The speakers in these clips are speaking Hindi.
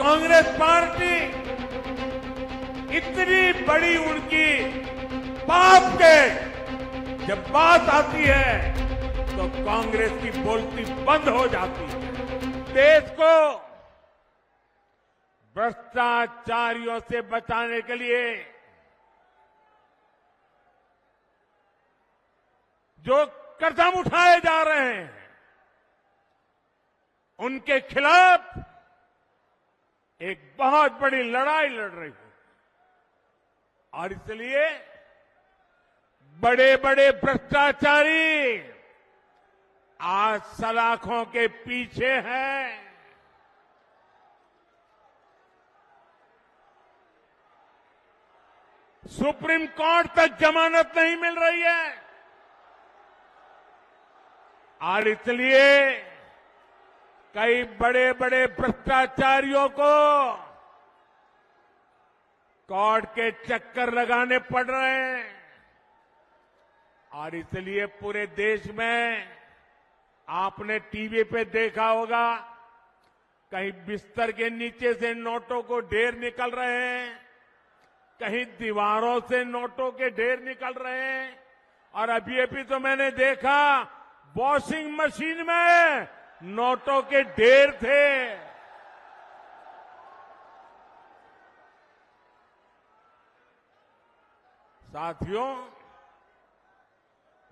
कांग्रेस पार्टी इतनी बड़ी उनकी पाप के जब बात आती है तो कांग्रेस की बोलती बंद हो जाती है। देश को भ्रष्टाचारियों से बचाने के लिए जो कदम उठाए जा रहे हैं उनके खिलाफ एक बहुत बड़ी लड़ाई लड़ रही है और इसलिए बड़े बड़े भ्रष्टाचारी आज सलाखों के पीछे हैं। सुप्रीम कोर्ट तक जमानत नहीं मिल रही है और इसलिए कई बड़े बड़े भ्रष्टाचारियों को कोर्ट के चक्कर लगाने पड़ रहे हैं और इसलिए पूरे देश में आपने टीवी पे देखा होगा कहीं बिस्तर के नीचे से नोटों को ढेर निकल रहे हैं, कहीं दीवारों से नोटों के ढेर निकल रहे हैं और अभी तो मैंने देखा वॉशिंग मशीन में नोटों के ढेर थे। साथियों,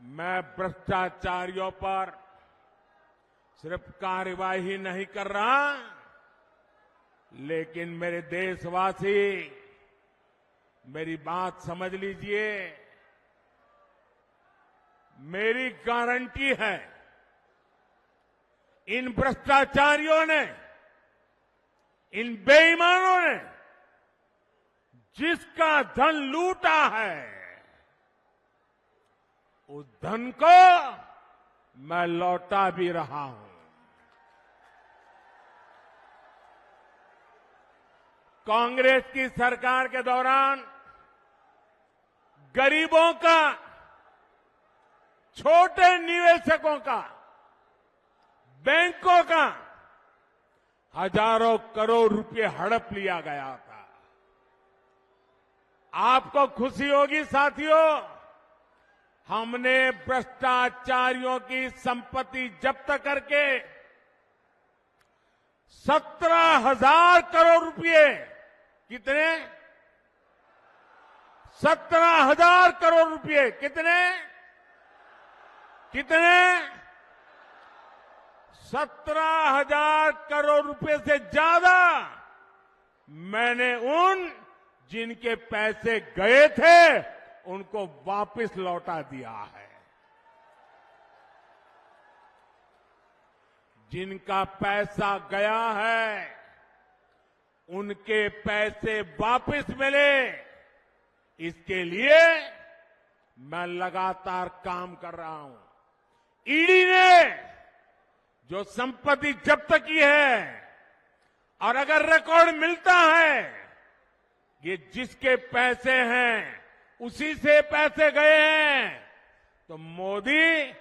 मैं भ्रष्टाचारियों पर सिर्फ कार्यवाही नहीं कर रहा, लेकिन मेरे देशवासी मेरी बात समझ लीजिए। मेरी गारंटी है इन भ्रष्टाचारियों ने, इन बेईमानों ने जिसका धन लूटा है उस धन को मैं लौटा भी रहा हूं। कांग्रेस की सरकार के दौरान गरीबों का, छोटे निवेशकों का, बैंकों का हजारों करोड़ रुपए हड़प लिया गया था। आपको खुशी होगी साथियों, हमने भ्रष्टाचारियों की संपत्ति जब्त करके 17,000 करोड़ रुपए, कितने? 17,000 करोड़ रुपए। कितने? 17,000 करोड़ रुपए से ज्यादा मैंने उन जिनके पैसे गए थे उनको वापस लौटा दिया है। जिनका पैसा गया है उनके पैसे वापस मिले, इसके लिए मैं लगातार काम कर रहा हूं। ईडी ने जो संपत्ति जब्त की है और अगर रिकॉर्ड मिलता है ये जिसके पैसे हैं उसी से पैसे गए हैं तो मोदी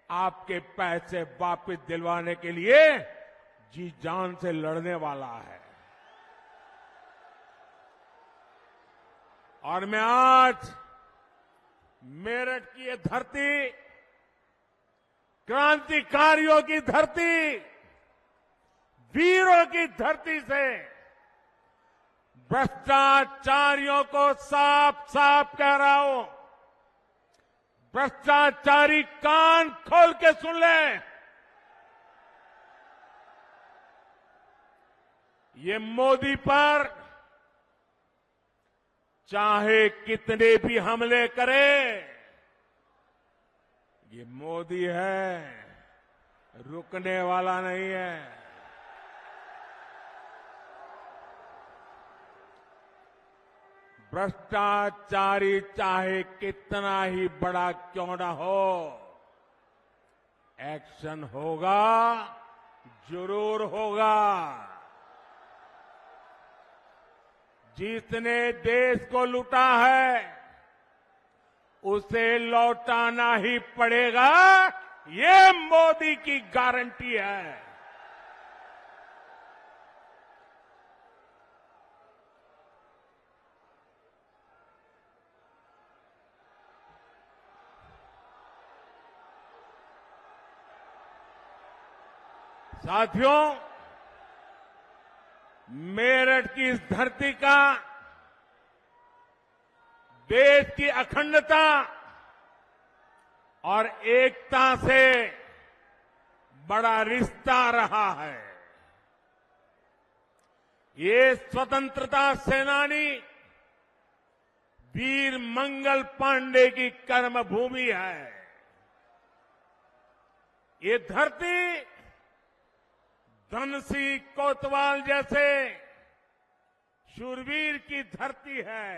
आपके पैसे वापस दिलवाने के लिए जी जान से लड़ने वाला है। और मैं आज मेरठ की ये धरती, क्रांतिकारियों की धरती, वीरों की धरती से भ्रष्टाचारियों को साफ साफ कह रहा हूं, भ्रष्टाचारी कान खोल के सुन लें। ये मोदी पर चाहे कितने भी हमले करे, ये मोदी है, रुकने वाला नहीं है। भ्रष्टाचारी चाहे कितना ही बड़ा क्यों ना हो, एक्शन होगा, जरूर होगा। जिसने देश को लूटा है उसे लौटाना ही पड़ेगा, ये मोदी की गारंटी है। साथियों, मेरठ की इस धरती का देश की अखंडता और एकता से बड़ा रिश्ता रहा है। ये स्वतंत्रता सेनानी वीर मंगल पांडे की कर्मभूमि है। ये धरती धनसिंह कोतवाल जैसे शूरवीर की धरती है।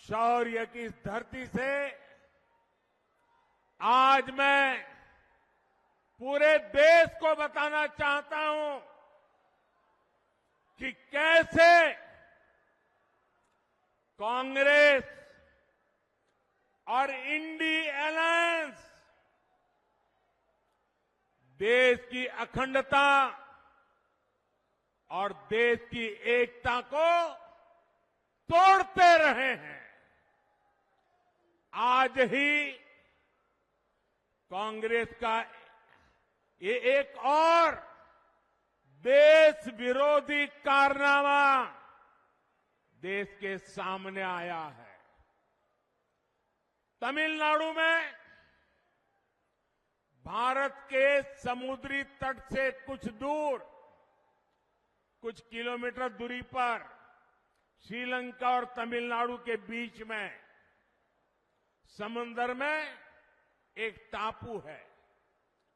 शौर्य की इस धरती से आज मैं पूरे देश को बताना चाहता हूं कि कैसे कांग्रेस और इंडी अलायंस देश की अखंडता और देश की एकता को तोड़ते रहे हैं। आज ही कांग्रेस का ये एक और देश विरोधी कारनामा देश के सामने आया है। तमिलनाडु में भारत के समुद्री तट से कुछ दूर, कुछ किलोमीटर दूरी पर श्रीलंका और तमिलनाडु के बीच में समुद्र में एक टापू है,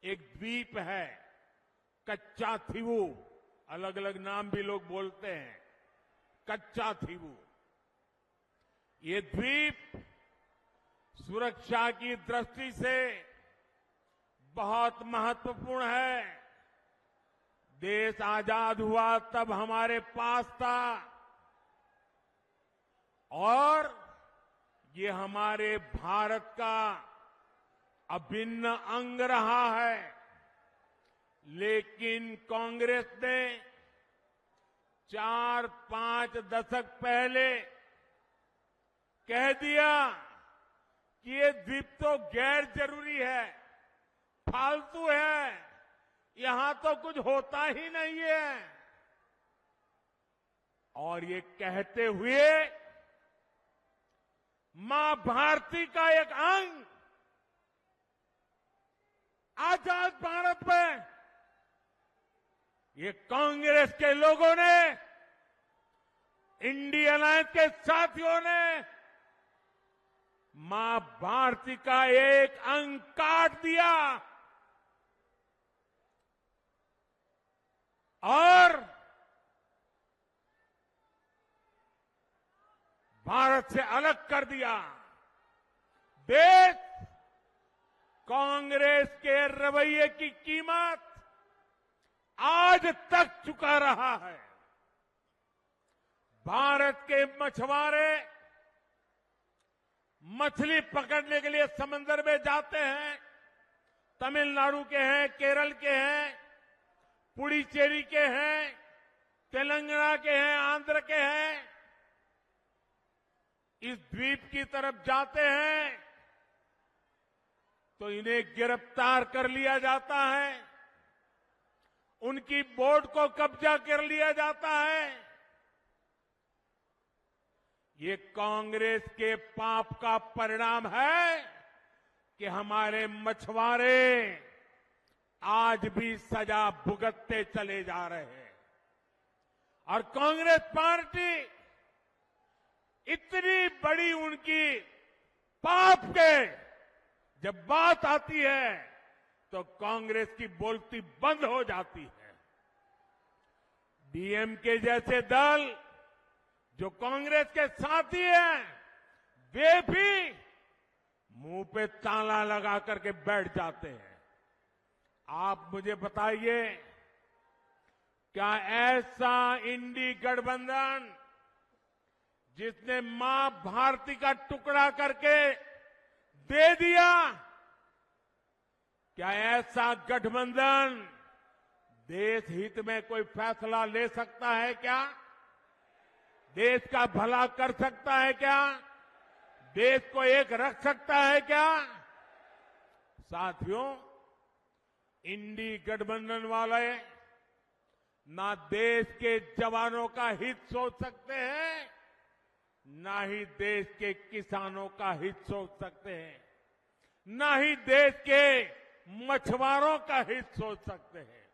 एक द्वीप है, कच्चा थीवू, अलग अलग नाम भी लोग बोलते हैं, कच्चा थीवू। ये द्वीप सुरक्षा की दृष्टि से बहुत महत्वपूर्ण है। देश आजाद हुआ तब हमारे पास था और ये हमारे भारत का अभिन्न अंग रहा है। लेकिन कांग्रेस ने 4-5 दशक पहले कह दिया कि ये द्वीप तो गैर जरूरी है, फालतू है, यहां तो कुछ होता ही नहीं है। और ये कहते हुए मां भारती का एक अंग आजाद भारत में ये कांग्रेस के लोगों ने, इंडियन अलायंस के साथियों ने मां भारती का एक अंग काट दिया और भारत से अलग कर दिया। देश कांग्रेस के रवैये की कीमत आज तक चुका रहा है। भारत के मछुआरे मछली पकड़ने के लिए समंदर में जाते हैं, तमिलनाडु के हैं, केरल के हैं, पुडुचेरी के हैं, तेलंगाना के हैं, आंध्र के हैं, इस द्वीप की तरफ जाते हैं तो इन्हें गिरफ्तार कर लिया जाता है, उनकी बोट को कब्जा कर लिया जाता है। ये कांग्रेस के पाप का परिणाम है कि हमारे मछुआरे आज भी सजा भुगतते चले जा रहे हैं। और कांग्रेस पार्टी इतनी बड़ी उनकी पाप के जब बात आती है तो कांग्रेस की बोलती बंद हो जाती है। डीएमके जैसे दल जो कांग्रेस के साथी हैं, वे भी मुंह पे ताला लगा करके बैठ जाते हैं। आप मुझे बताइए, क्या ऐसा इंडी गठबंधन जिसने मां भारती का टुकड़ा करके दे दिया, क्या ऐसा गठबंधन देश हित में कोई फैसला ले सकता है क्या? देश का भला कर सकता है क्या? देश को एक रख सकता है क्या? साथियों, इंडी गठबंधन वाले ना देश के जवानों का हित सोच सकते हैं, ना ही देश के किसानों का हित सोच सकते हैं, ना ही देश के मछुआरों का हित सोच सकते हैं।